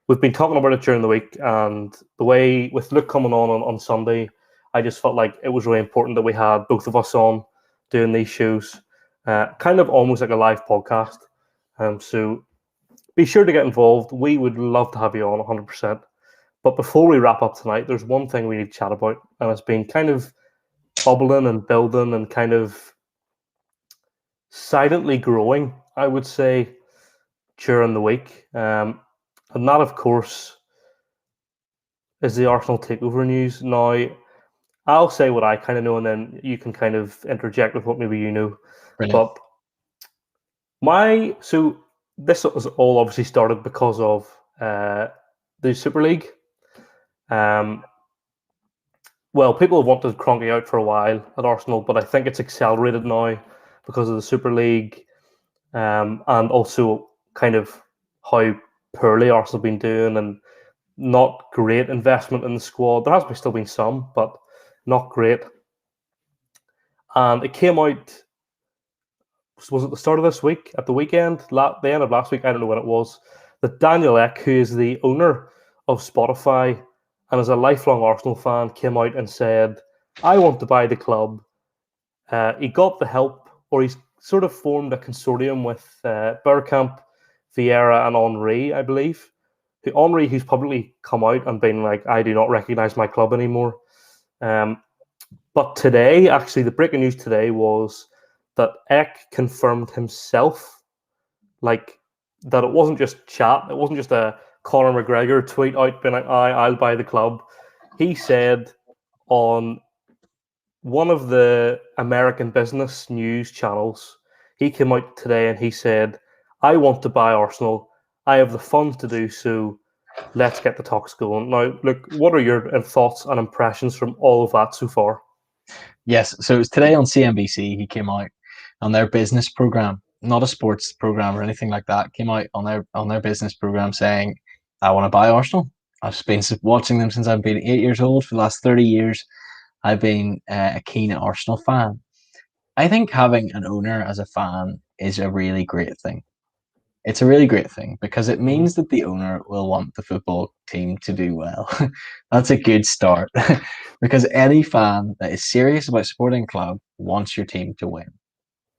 We've been talking about it during the week, and the way with Luke coming on Sunday, I just felt like it was really important that we had both of us on doing these shows, kind of almost like a live podcast. So be sure to get involved. We would love to have you on 100%. But before we wrap up tonight, there's one thing we need to chat about, and it's been kind of bubbling and building and kind of silently growing, I would say, during the week. And that, of course, is the Arsenal takeover news. Now, I'll say what I kind of know, and then you can kind of interject with what maybe you know. Brilliant. But so this was all obviously started because of the Super League. Well, people have wanted Kroenke out for a while at Arsenal, but I think it's accelerated now because of the Super League, and also kind of how poorly Arsenal have been doing and not great investment in the squad. There has still been some, but not great. And it came out, was it the start of this week, at the weekend, the end of last week, I don't know when it was, that Daniel Ek, who is the owner of Spotify and is a lifelong Arsenal fan, came out and said, I want to buy the club. He got the help, or he's sort of formed a consortium with Bergkamp, Vieira and Henry, I believe. Henry, who's publicly come out and been like, I do not recognise my club anymore. But today, actually, the breaking news today was that Ek confirmed himself, like, that it wasn't just chat, it wasn't just a Conor McGregor tweet out being like, I'll buy the club. He said on one of the American business news channels, he came out today and he said, I want to buy Arsenal. I have the funds to do so. Let's get the talks going. Now, look, what are your thoughts and impressions from all of that so far? Yes, so it was today on CNBC. He came out on their business program, not a sports program or anything like that. Came out on their business program saying, "I want to buy Arsenal. I've been watching them since I've been 8 years old. For the last 30 years, I've been a keen Arsenal fan." I think having an owner as a fan is a really great thing. It's a really great thing because it means that the owner will want the football team to do well. That's a good start because any fan that is serious about supporting a club wants your team to win.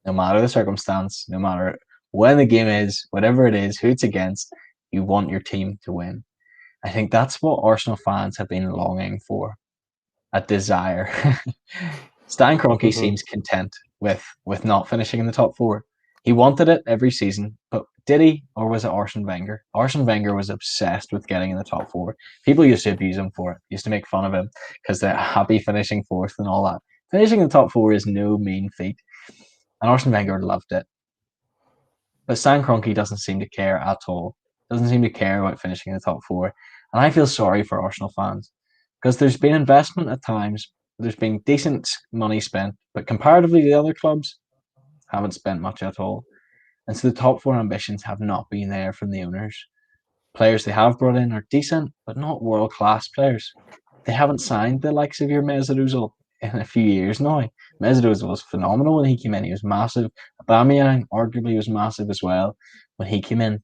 No matter the circumstance, no matter when the game is, whatever it is, who it's against, you want your team to win. I think that's what Arsenal fans have been longing for, a desire. Stan Kroenke seems content with not finishing in the top four. He wanted it every season, but did he, or was it Arsene Wenger? Arsene Wenger was obsessed with getting in the top four. People used to abuse him for it, used to make fun of him because they're happy finishing fourth and all that. Finishing in the top four is no mean feat, and Arsene Wenger loved it. But Stan Kroenke doesn't seem to care at all. Doesn't seem to care about finishing in the top four, and I feel sorry for Arsenal fans because there's been investment at times. There's been decent money spent, but comparatively the other clubs haven't spent much at all. And so the top four ambitions have not been there from the owners. Players they have brought in are decent, but not world-class players. They haven't signed the likes of your Mesut Ozil in a few years now. Mesut Ozil was phenomenal when he came in. He was massive. Aubameyang arguably was massive as well when he came in.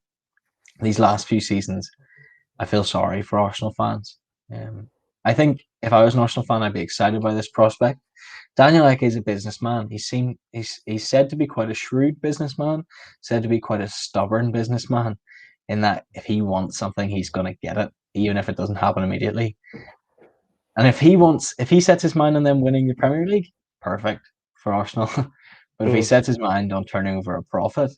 These last few seasons, I feel sorry for Arsenal fans. I think if I was an Arsenal fan, I'd be excited by this prospect. Daniel Ek is a businessman. He's said to be quite a shrewd businessman, said to be quite a stubborn businessman, in that if he wants something, he's going to get it, even if it doesn't happen immediately. And if he sets his mind on them winning the Premier League, perfect for Arsenal. But if he sets his mind on turning over a profit,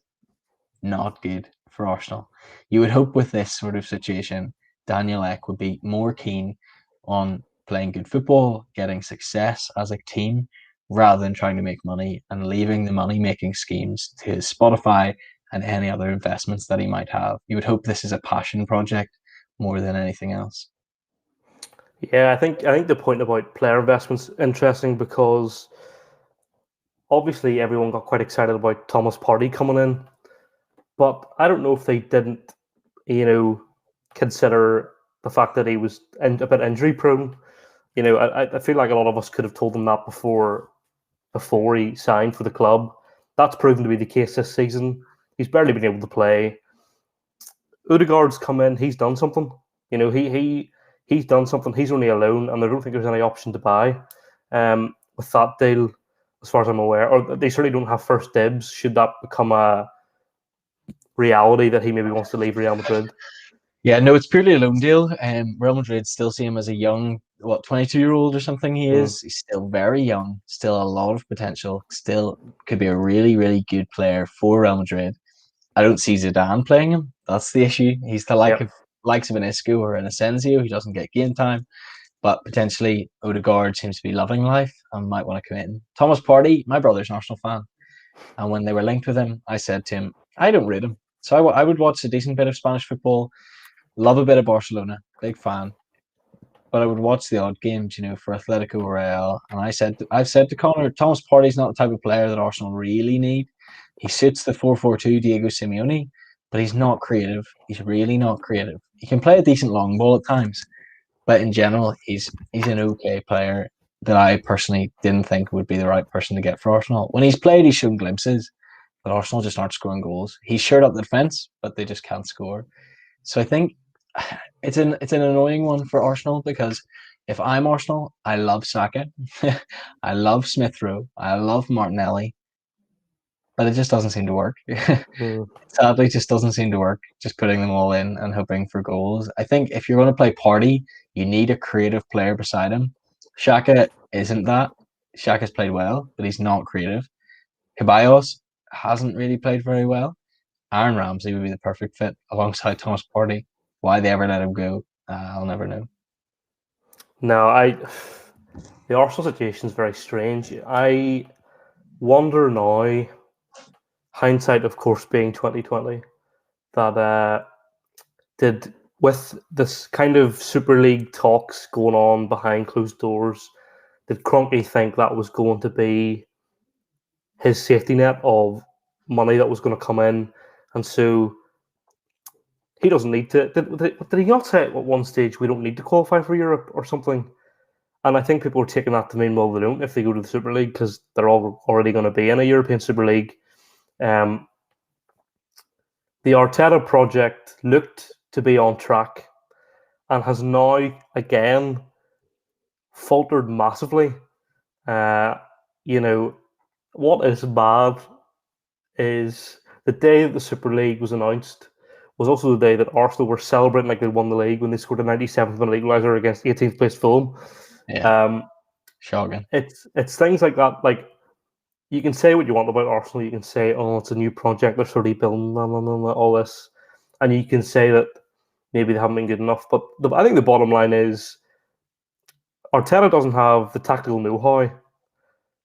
not good for Arsenal. You would hope with this sort of situation, Daniel Ek would be more keen on playing good football, getting success as a team, rather than trying to make money and leaving the money-making schemes to Spotify and any other investments that he might have. You would hope this is a passion project more than anything else. Yeah, I think the point about player investments interesting because obviously everyone got quite excited about Thomas Partey coming in, but I don't know if they didn't, consider the fact that he was a bit injury prone. I feel like a lot of us could have told him that before he signed for the club. That's proven to be the case this season. He's barely been able to play. Odegaard's come in. He's done something. He's done something. He's only a loan, and I don't think there's any option to buy with that deal, as far as I'm aware. Or they certainly don't have first dibs. Should that become a reality that he maybe wants to leave Real Madrid? Yeah, no, it's purely a loan deal. Real Madrid still see him as a young, 22-year-old or something he Mm. is. He's still very young, still a lot of potential, still could be a really, really good player for Real Madrid. I don't see Zidane playing him. That's the issue. He's the Yep. likes of an Isco or an Asensio who doesn't get game time. But potentially Odegaard seems to be loving life and might want to come in. Thomas Partey, my brother's an Arsenal fan. And when they were linked with him, I said to him, I don't rate him. So I would watch a decent bit of Spanish football. Love a bit of Barcelona, big fan. But I would watch the odd games, for Atletico Real. And I've said to Connor, Thomas Partey's not the type of player that Arsenal really need. He suits the 4-4-2 Diego Simeone, but he's not creative. He's really not creative. He can play a decent long ball at times, but in general, he's an okay player that I personally didn't think would be the right person to get for Arsenal. When he's played, he's shown glimpses, but Arsenal just aren't scoring goals. He's shored up the defence, but they just can't score. So I think it's an annoying one for Arsenal because if I'm Arsenal, I love Saka, I love Smith Rowe, I love Martinelli, but it just doesn't seem to work. Mm. Sadly, just doesn't seem to work. Just putting them all in and hoping for goals. I think if you're going to play Partey, you need a creative player beside him. Xhaka isn't that. Xhaka's played well, but he's not creative. Ceballos hasn't really played very well. Aaron Ramsey would be the perfect fit alongside Thomas Partey. Why they ever let him go, I'll never know. No, the Arsenal situation is very strange. I wonder now, hindsight, of course, being 2020, that did with this kind of Super League talks going on behind closed doors, did Kroenke think that was going to be his safety net of money that was going to come in, and so he doesn't need to. Did he not say at one stage we don't need to qualify for Europe or something? And I think people are taking that to mean, well, they don't if they go to the Super League because they're all already going to be in a European Super League. The Arteta project looked to be on track and has now again faltered massively. What is bad is the day that the Super League was announced was also the day that Arsenal were celebrating like they won the league when they scored a 97th minute equaliser against 18th place Fulham. Yeah, shocking. It's things like that. Like you can say what you want about Arsenal. You can say, "Oh, it's a new project. They're sort of building all this," and you can say that maybe they haven't been good enough. But I think the bottom line is Arteta doesn't have the tactical know-how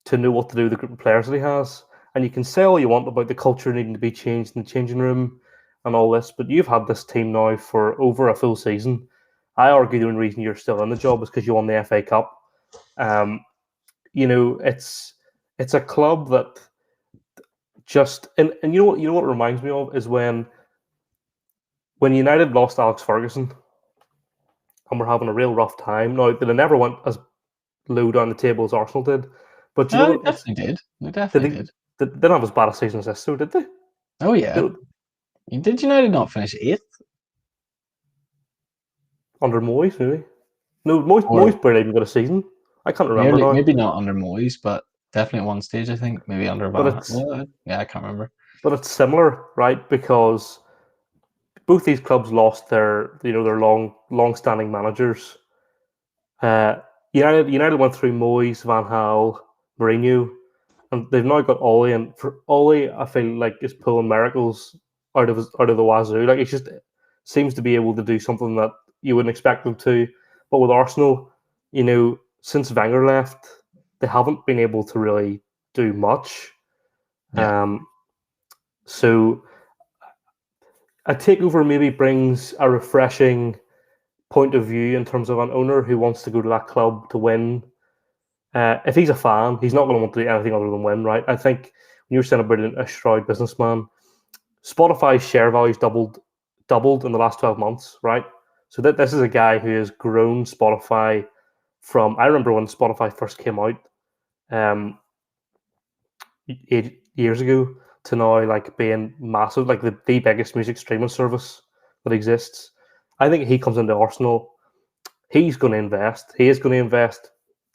to know what to do with the group of players that he has. And you can say all you want about the culture needing to be changed in the changing room and all this, but you've had this team now for over a full season. I argue the only reason you're still in the job is because you won the FA Cup. It's a club that just and you know what it reminds me of is when United lost Alex Ferguson and we're having a real rough time. Now they never went as low down the table as Arsenal did, but you know No, they what? definitely did. They Did definitely did. they didn't have as bad a season as this, so did they? Oh yeah. Did United not finish 8th? Under Moyes, maybe. No, Moyes Or barely even got a season. I can't remember nearly, now. maybe not under Moyes, but definitely at one stage, I think. Maybe under But Van. it's Well, yeah, I can't remember. but it's similar, right? Because both these clubs lost their long standing managers. Uh, United went through Moyes, Van Gaal, Mourinho, and they've now got Ole. And for Ole, I feel like is pulling miracles out of the wazoo. Like it just seems to be able to do something that you wouldn't expect them to. But with Arsenal, since Wenger left, they haven't been able to really do much. Yeah. So a takeover maybe brings a refreshing point of view in terms of an owner who wants to go to that club to win. If he's a fan, he's not going to want to do anything other than win, right? I think when you're celebrating a shrewd businessman, Spotify's share value's doubled in the last 12 months, right? So this is a guy who has grown Spotify from, I remember when Spotify first came out, 8 years ago, to now like being massive, like the biggest music streaming service that exists. I think he comes into Arsenal, he's going to invest. He is going to invest.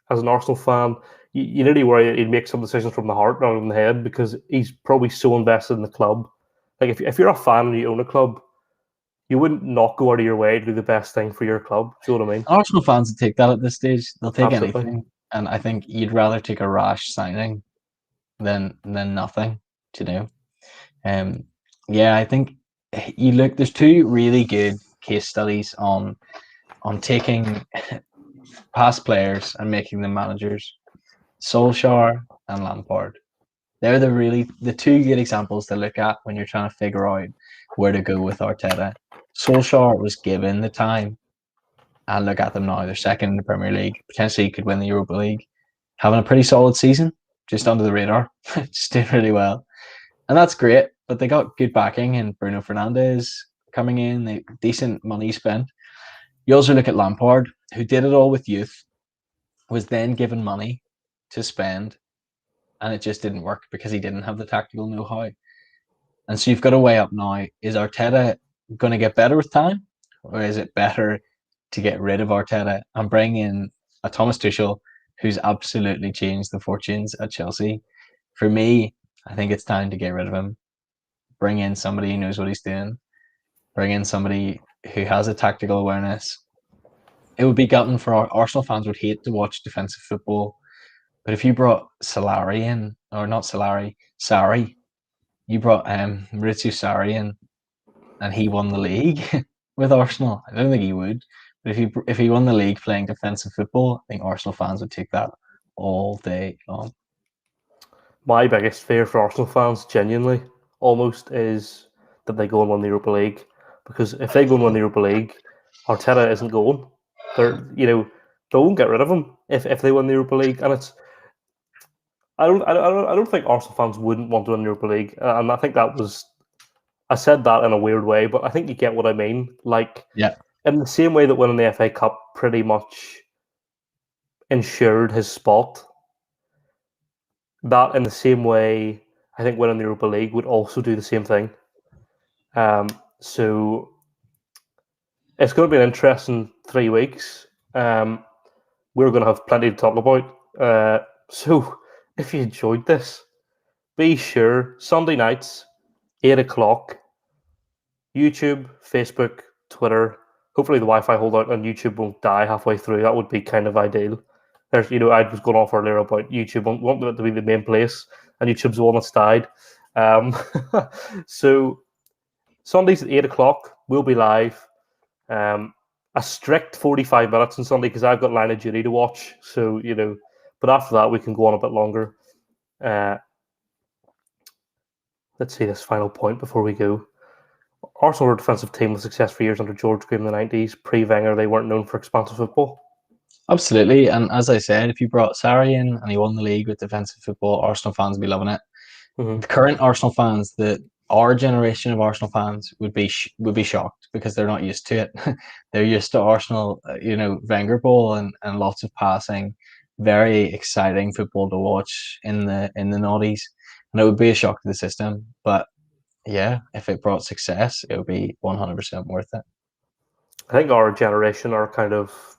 As an Arsenal fan, you nearly worry he'd make some decisions from the heart rather than the head, because he's probably so invested in the club. Like if you're a fan and you own a club, you wouldn't not go out of your way to do the best thing for your club. Do you know what I mean? Arsenal fans would take that at this stage. They'll take Absolutely. anything, and I think you'd rather take a rash signing than nothing. Yeah, I think you look. There's two really good case studies on taking past players and making them managers. Solskjaer and Lampard. They're the two good examples to look at when you're trying to figure out where to go with Arteta. Solskjaer was given the time, and look at them now. They're second in the Premier League. Potentially could win the Europa League. Having a pretty solid season, just under the radar. Just doing really well. And that's great. But they got good backing, and Bruno Fernandes coming in, they decent money spent. You also look at Lampard, who did it all with youth, was then given money to spend, and it just didn't work because he didn't have the tactical know-how. And so you've got to weigh up now, is Arteta going to get better with time? Or is it better to get rid of Arteta and bring in a Thomas Tuchel who's absolutely changed the fortunes at Chelsea? For me, I think it's time to get rid of him. Bring in somebody who knows what he's doing. Bring in somebody who has a tactical awareness. It would be gutting for Arsenal fans would hate to watch defensive football. But if you brought Solari in, or not Solari, Sarri, you brought Maurizio Sarri in, and he won the league with Arsenal. I don't think he would, but if he won the league playing defensive football, I think Arsenal fans would take that all day long. My biggest fear for Arsenal fans, genuinely, almost, is that they go and win the Europa League. Because if they go and win the Europa League, Arteta isn't going. They won't get rid of him if they win the Europa League. And I don't think Arsenal fans wouldn't want to win the Europa League. And I think I said that in a weird way, but I think you get what I mean. Like, yeah, in the same way that winning the FA Cup pretty much ensured his spot, that in the same way, I think winning the Europa League would also do the same thing. So it's going to be an interesting 3 weeks. We're going to have plenty to talk about. So if you enjoyed this, be sure Sunday nights, 8 o'clock, YouTube, Facebook, Twitter. Hopefully the Wi-Fi holdout on YouTube won't die halfway through. That would be kind of ideal. I was going off earlier about YouTube. I want it to be the main place, and YouTube's the one that's died. So Sundays at 8 o'clock, we'll be live. A strict 45 minutes on Sunday because I've got Line of Duty to watch. So, but after that, we can go on a bit longer. Let's see this final point before we go. Arsenal were a defensive team with success for years under George Graham in the 90s. Pre-Wenger, they weren't known for expansive football. absolutely. And as I said, if you brought Sarri in and he won the league with defensive football, Arsenal fans would be loving it. The current Arsenal fans, our generation of Arsenal fans would be shocked because they're not used to it. They're used to Arsenal, Wenger ball and lots of passing, very exciting football to watch in the noughties, and it would be a shock to the system. But yeah, if it brought success, it would be 100% worth it. I think our generation are kind of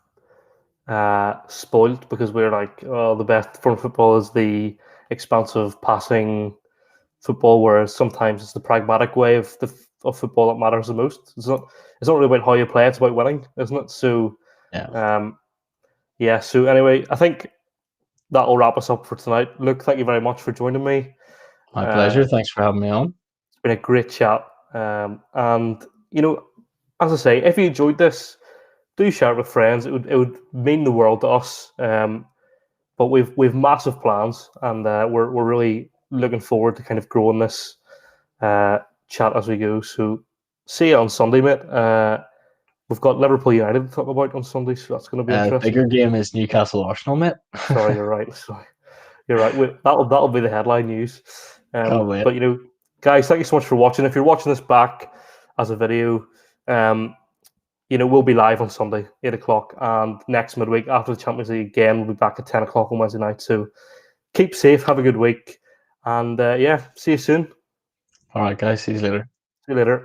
spoiled because we're like, oh, the best form of football is the expansive passing football, whereas sometimes it's the pragmatic way of football that matters the most. It's not really about how you play; it's about winning, isn't it? So, yeah. So anyway, I think that will wrap us up for tonight. Luke, thank you very much for joining me. My pleasure. Thanks for having me on. It's been a great chat. And as I say, if you enjoyed this, do share it with friends. It would mean the world to us. But we've massive plans, and we're really looking forward to kind of growing this chat as we go. So see you on Sunday, mate. We've got Liverpool United to talk about on Sunday, so that's going to be interesting. Bigger game is Newcastle Arsenal, mate. Sorry, you're right. Sorry, you're right. That'll be the headline news. Can't wait. But guys, thank you so much for watching. If you're watching this back as a video, we'll be live on Sunday, 8 o'clock, and next midweek after the Champions League again, we'll be back at 10 o'clock on Wednesday night. So keep safe, have a good week, and see you soon. All right, guys. See you later. See you later.